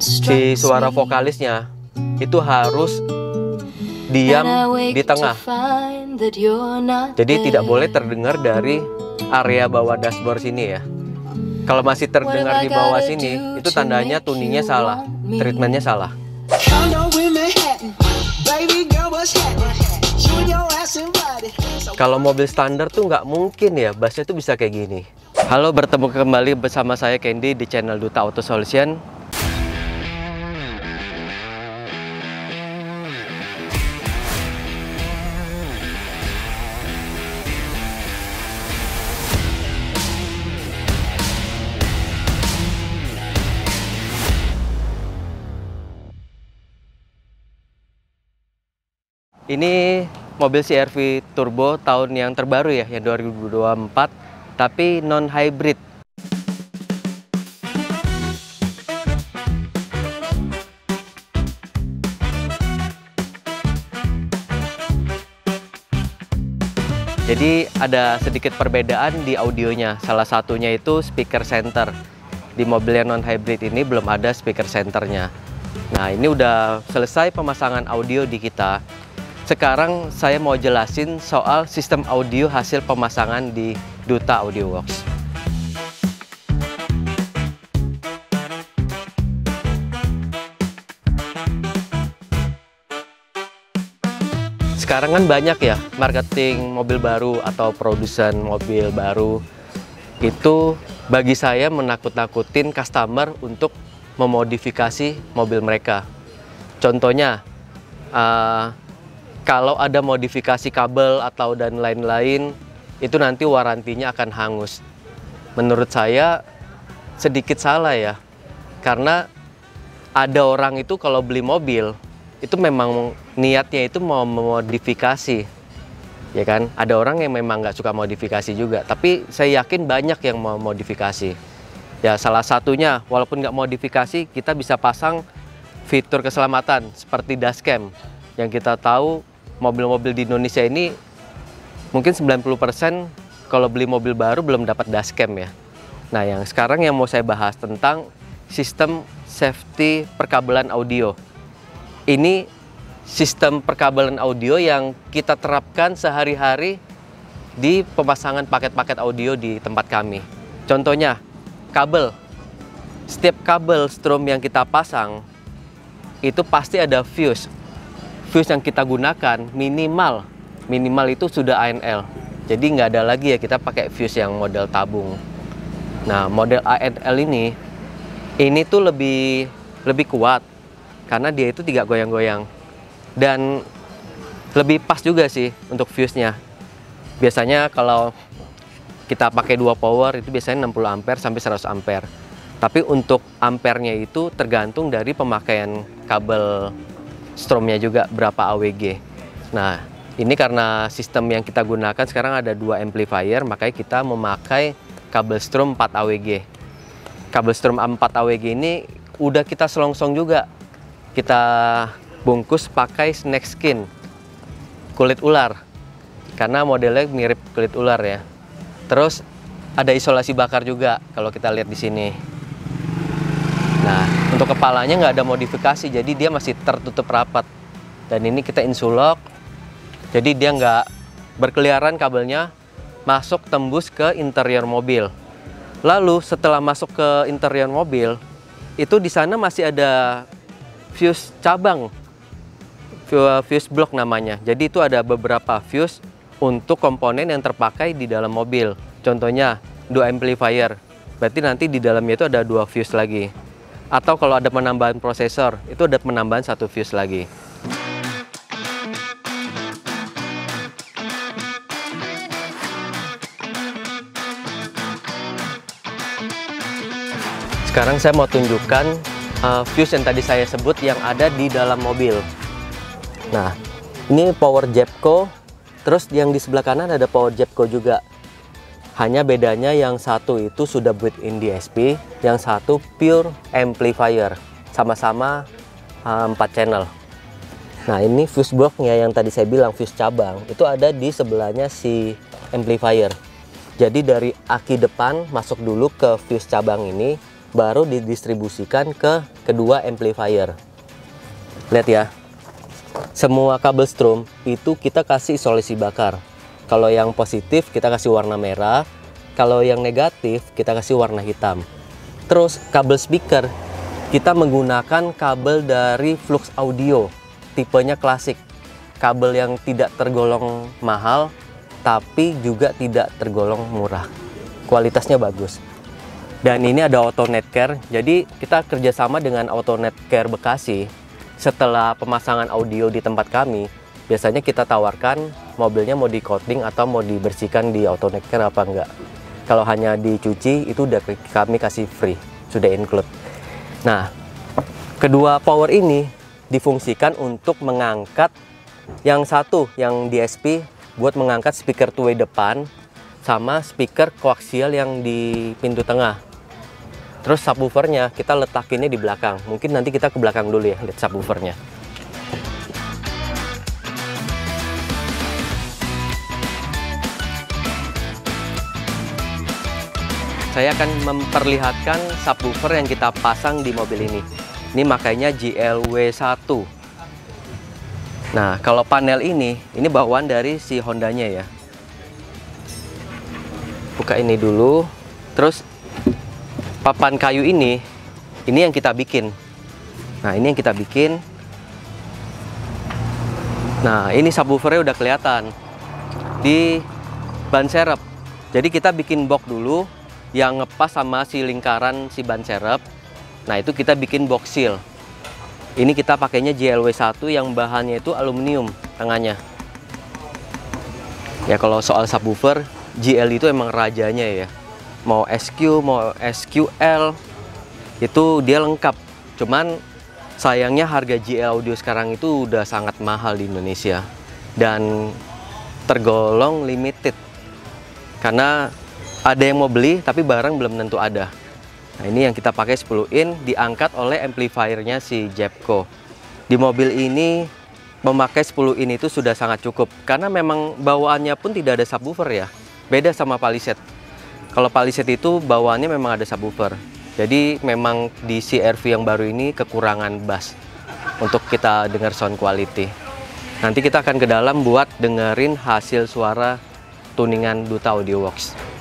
Si suara vokalisnya itu harus diam di tengah. Jadi tidak boleh terdengar dari area bawah dashboard sini ya. Kalau masih terdengar di bawah sini, itu tandanya tuningnya salah, treatmentnya salah. Kalau mobil standar tuh nggak mungkin ya, bassnya tuh bisa kayak gini. Halo, bertemu kembali bersama saya Candy di channel Duta Auto Solution. Ini mobil CR-V Turbo tahun yang terbaru ya, yang 2024, tapi non-hybrid. Jadi ada sedikit perbedaan di audionya. Salah satunya itu speaker center. Di mobil yang non-hybrid ini belum ada speaker centernya. Nah, ini udah selesai pemasangan audio di kita. Sekarang saya mau jelasin soal sistem audio hasil pemasangan di Duta Audio Works. Sekarang kan banyak ya marketing mobil baru atau produsen mobil baru. Itu bagi saya menakut-nakutin customer untuk memodifikasi mobil mereka. Contohnya, kalau ada modifikasi kabel atau dan lain-lain, itu nanti warantinya akan hangus. Menurut saya sedikit salah ya, karena ada orang itu kalau beli mobil, itu memang niatnya itu mau memodifikasi, ya kan? Ada orang yang memang nggak suka modifikasi juga, tapi saya yakin banyak yang mau modifikasi. Ya, salah satunya, walaupun nggak modifikasi, kita bisa pasang fitur keselamatan seperti dashcam, yang kita tahu mobil-mobil di Indonesia ini mungkin 90% kalau beli mobil baru belum dapat dashcam ya. Nah, yang sekarang yang mau saya bahas tentang sistem safety perkabelan audio. Ini sistem perkabelan audio yang kita terapkan sehari-hari di pemasangan paket-paket audio di tempat kami. Contohnya, kabel. Setiap kabel strom yang kita pasang itu pasti ada fuse. Fuse yang kita gunakan minimal itu sudah ANL. Jadi nggak ada lagi ya kita pakai fuse yang model tabung. Nah, model ANL ini tuh lebih kuat karena dia itu tidak goyang-goyang dan lebih pas juga sih untuk fuse-nya. Biasanya kalau kita pakai 2 power itu biasanya 60 ampere sampai 100 ampere. Tapi untuk ampernya itu tergantung dari pemakaian kabel stromnya juga berapa AWG. Nah, ini karena sistem yang kita gunakan sekarang ada 2 amplifier, makanya kita memakai kabel strom 4 AWG. Kabel strom 4 AWG ini udah kita selongsong juga. Kita bungkus pakai snake skin, kulit ular, karena modelnya mirip kulit ular ya. Terus ada isolasi bakar juga kalau kita lihat di sini. Nah, untuk kepalanya nggak ada modifikasi, jadi dia masih tertutup rapat. Dan ini kita insulok, jadi dia nggak berkeliaran kabelnya, masuk tembus ke interior mobil. Lalu setelah masuk ke interior mobil, itu di sana masih ada fuse cabang, fuse block namanya. Jadi itu ada beberapa fuse untuk komponen yang terpakai di dalam mobil. Contohnya 2 amplifier, berarti nanti di dalamnya itu ada 2 fuse lagi. Atau kalau ada penambahan prosesor, itu ada penambahan 1 fuse lagi. Sekarang saya mau tunjukkan fuse yang tadi saya sebut yang ada di dalam mobil. Nah, ini power Jepco, terus yang di sebelah kanan ada power Jepco juga. Hanya bedanya yang satu itu sudah built-in DSP, yang satu pure amplifier, sama-sama 4 channel. Nah, ini fuse blocknya yang tadi saya bilang fuse cabang, itu ada di sebelahnya si amplifier. Jadi dari aki depan masuk dulu ke fuse cabang ini, baru didistribusikan ke kedua amplifier. Lihat ya, semua kabel strum itu kita kasih isolasi bakar. Kalau yang positif kita kasih warna merah, kalau yang negatif kita kasih warna hitam. Terus kabel speaker kita menggunakan kabel dari Flux Audio, tipenya klasik. Kabel yang tidak tergolong mahal, tapi juga tidak tergolong murah. Kualitasnya bagus. Dan ini ada Auto Netcare, jadi kita kerjasama dengan Auto Netcare Bekasi. Setelah pemasangan audio di tempat kami, biasanya kita tawarkan mobilnya mau di coating atau mau dibersihkan di Auto Netcare apa enggak. Kalau hanya dicuci, itu udah kami kasih free, sudah include. Nah, kedua power ini difungsikan untuk mengangkat yang satu, yang DSP, buat mengangkat speaker two-way depan sama speaker koaksial yang di pintu tengah. Terus subwoofernya kita letakinnya di belakang. Mungkin nanti kita ke belakang dulu ya, lihat subwoofernya. Saya akan memperlihatkan subwoofer yang kita pasang di mobil ini. Ini makanya GLW1. Nah, kalau panel ini bawaan dari si Hondanya ya. Buka ini dulu. Terus papan kayu ini yang kita bikin. Nah, ini yang kita bikin. Nah, ini subwoofernya udah kelihatan di ban serep. Jadi kita bikin box dulu yang ngepas sama si lingkaran si ban serep. Nah, itu kita bikin box seal. Ini kita pakainya GLW1 yang bahannya itu aluminium tengahnya. Ya, kalau soal subwoofer, GL itu emang rajanya ya. Mau SQ, mau SQL, itu dia lengkap. Cuman sayangnya harga GL Audio sekarang itu udah sangat mahal di Indonesia. Dan tergolong limited. Karena ada yang mau beli, tapi barang belum tentu ada. Nah, ini yang kita pakai 10 in, diangkat oleh amplifiernya si Jepco. Di mobil ini memakai 10 in itu sudah sangat cukup, karena memang bawaannya pun tidak ada subwoofer ya. Beda sama Palisade. Kalau Palisade itu bawaannya memang ada subwoofer. Jadi memang di CR-V yang baru ini kekurangan bass untuk kita dengar sound quality. Nanti kita akan ke dalam buat dengerin hasil suara tuningan Duta Audio Works.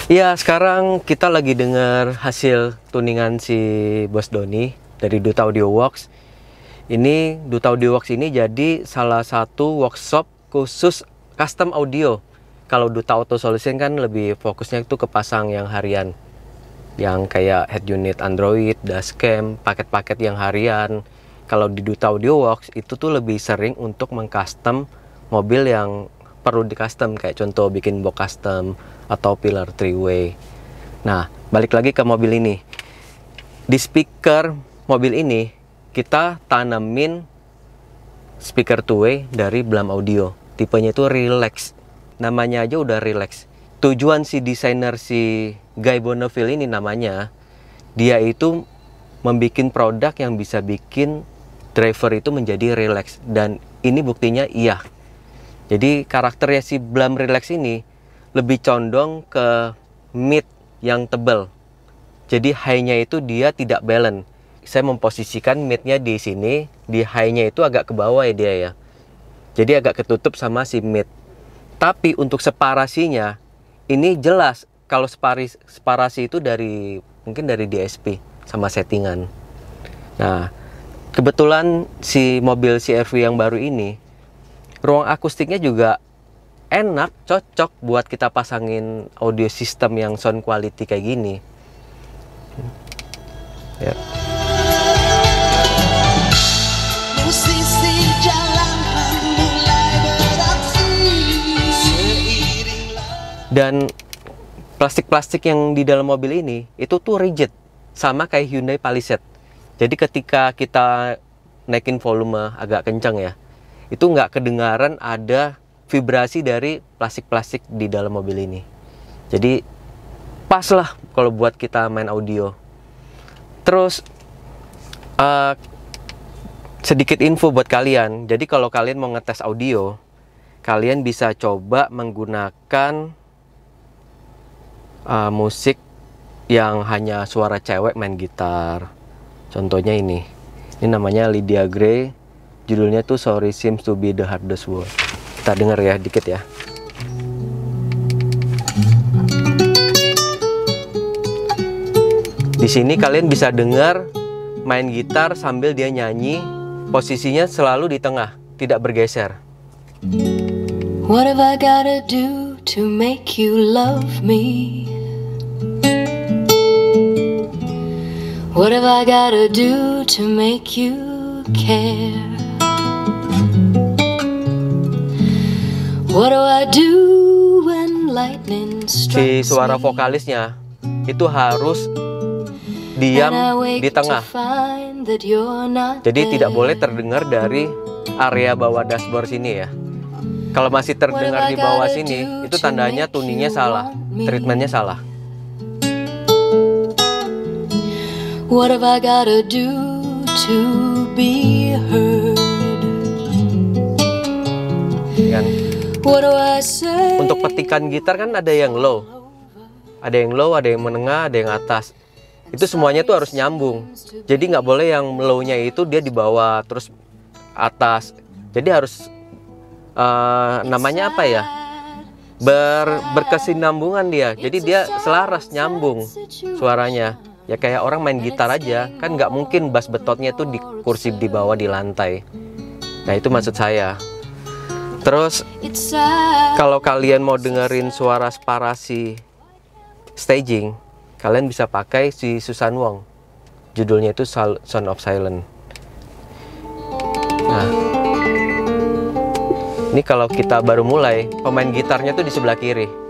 Iya, sekarang kita lagi dengar hasil tuningan si Bos Doni dari Duta Audio Works. Ini Duta Audio Works ini jadi salah satu workshop khusus custom audio. Kalau Duta Auto Solution kan lebih fokusnya itu ke pasang yang harian. Yang kayak head unit Android, dashcam, paket-paket yang harian. Kalau di Duta Audio Works itu tuh lebih sering untuk mengcustom mobil yang perlu di custom, kayak contoh bikin box custom atau pillar three-way. Nah, balik lagi ke mobil ini. Di speaker mobil ini kita tanemin speaker two-way dari Blam Audio. Tipenya itu Relax. Namanya aja udah relax. Tujuan si desainer si Guy Bonneville ini namanya, dia itu membuat produk yang bisa bikin driver itu menjadi relax. Dan ini buktinya iya. Jadi karakternya si Blam Relax ini lebih condong ke mid yang tebal. Jadi high-nya itu dia tidak balance. Saya memposisikan mid-nya di sini, di high-nya itu agak ke bawah ya dia ya. Jadi agak ketutup sama si mid. Tapi untuk separasinya, ini jelas kalau separasi itu mungkin dari DSP sama settingan. Nah, kebetulan si mobil CR-V yang baru ini, ruang akustiknya juga enak, cocok buat kita pasangin audio system yang sound quality kayak gini. Ya. Dan plastik-plastik yang di dalam mobil ini itu tuh rigid, sama kayak Hyundai Palisade. Jadi ketika kita naikin volume agak kencang ya, itu nggak kedengaran ada vibrasi dari plastik-plastik di dalam mobil ini. Jadi pas lah kalau buat kita main audio. Terus sedikit info buat kalian. Jadi kalau kalian mau ngetes audio, kalian bisa coba menggunakan musik yang hanya suara cewek main gitar. Contohnya ini namanya Lydia Gray, judulnya tuh Sorry Seems to Be the Hardest Word. Kita denger ya dikit ya. Di sini kalian bisa dengar main gitar sambil dia nyanyi, posisinya selalu di tengah, tidak bergeser. What have I gotta do to make you love me? What have I gotta do to make you care? What do I do when lightning strikes Si suara me? vokalisnya itu harus diam And I wake di tengah. to find that you're not Jadi tidak there. boleh terdengar dari area bawah dashboard sini ya. Kalau masih terdengar di bawah sini, itu tandanya tuningnya salah, treatmentnya salah. What have I gotta do to be heard? Kan? What do I say? Untuk petikan gitar kan ada yang low, ada yang menengah, ada yang atas. Itu semuanya tuh harus nyambung. Jadi nggak boleh yang low-nya itu dia di bawah terus atas. Jadi harus namanya apa ya? Berkesinambungan dia. Jadi dia selaras nyambung suaranya. Ya kayak orang main gitar aja, kan nggak mungkin bass betotnya tuh di kursi di bawah di lantai. Nah itu maksud saya. Terus It's sad. kalau kalian mau dengerin suara sparasi staging, kalian bisa pakai si Susan Wong. Judulnya itu Sound of Silence. Nah, ini kalau kita baru mulai, pemain gitarnya tuh di sebelah kiri.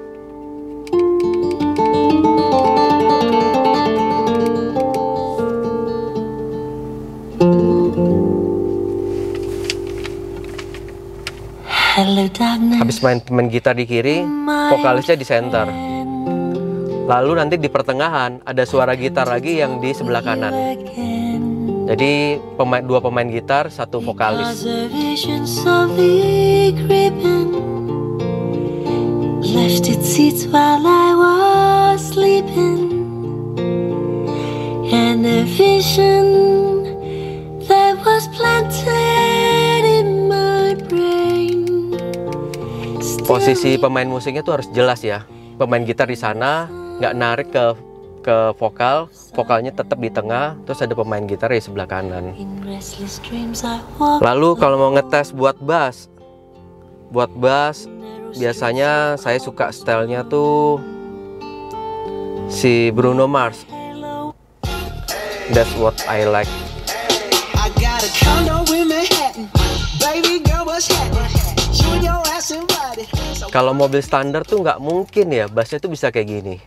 Hello darkness. Habis main pemain gitar di kiri, vokalisnya di center. Lalu nanti di pertengahan ada suara gitar lagi yang di sebelah kanan. Jadi dua pemain gitar, satu vokalis. Observations of the creeping left its seats while I was sleeping, and a vision that was planted in my brain. Posisi pemain musiknya tuh harus jelas ya. Pemain gitar di sana, nggak narik ke vokal, vokalnya tetap di tengah, terus ada pemain gitar di sebelah kanan. In restless dreams I walk Lalu kalau mau ngetes buat bass biasanya saya suka stylenya tuh si Bruno Mars. That's what I like. I got a condo in Manhattan. Baby girl, what's happening? You and your ass invited. So Kalau mobil standar tuh nggak mungkin ya bassnya tuh bisa kayak gini.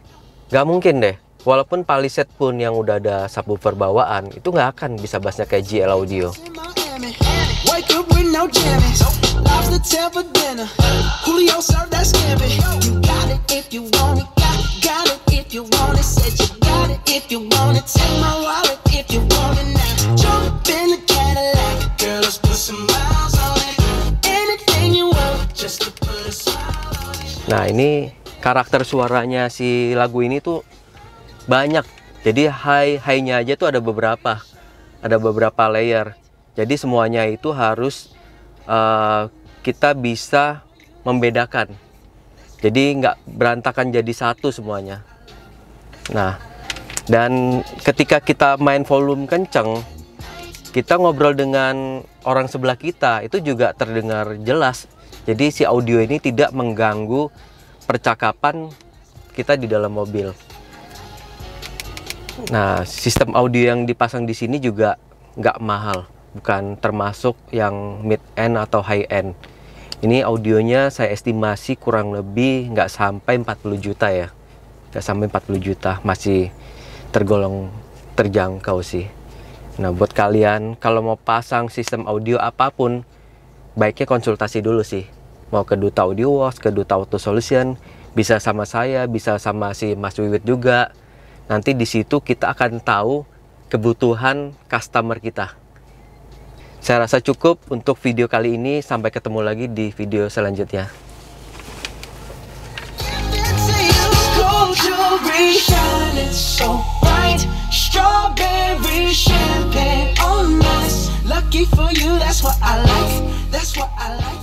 Nggak mungkin deh. Walaupun Palisade pun yang udah ada subwoofer bawaan, itu nggak akan bisa bassnya kayak GL Audio. in Miami. Wake up with no jammies. Lobster tail for dinner. Julio served that scampi. You got it if you want it. Got it if you want it. Said you got it if you want it. Take my wallet if you want it now. Jump in the Cadillac. Girl, let's put some miles on it. Anything you want, just to put a smile on it. Nah ini karakter suaranya si lagu ini tuh banyak. Jadi high-nya aja tuh ada beberapa layer. Jadi semuanya itu harus kita bisa membedakan. Jadi nggak berantakan jadi satu semuanya. Nah, dan ketika kita main volume kenceng, kita ngobrol dengan orang sebelah kita itu juga terdengar jelas. Jadi si audio ini tidak mengganggu percakapan kita di dalam mobil. Nah, sistem audio yang dipasang di sini juga nggak mahal, bukan termasuk yang mid end atau high end. Ini audionya saya estimasi kurang lebih nggak sampai 40 juta ya, nggak sampai 40 juta, masih tergolong terjangkau sih. Nah, buat kalian kalau mau pasang sistem audio apapun, baiknya konsultasi dulu sih. Mau ke Duta Audio Works, ke Duta Auto Solution, bisa sama saya, bisa sama si Mas Wiwit juga. Nanti di situ kita akan tahu kebutuhan customer kita. Saya rasa cukup untuk video kali ini. Sampai ketemu lagi di video selanjutnya. Strawberry champagne on us. Lucky for you, that's what I like. That's what I like.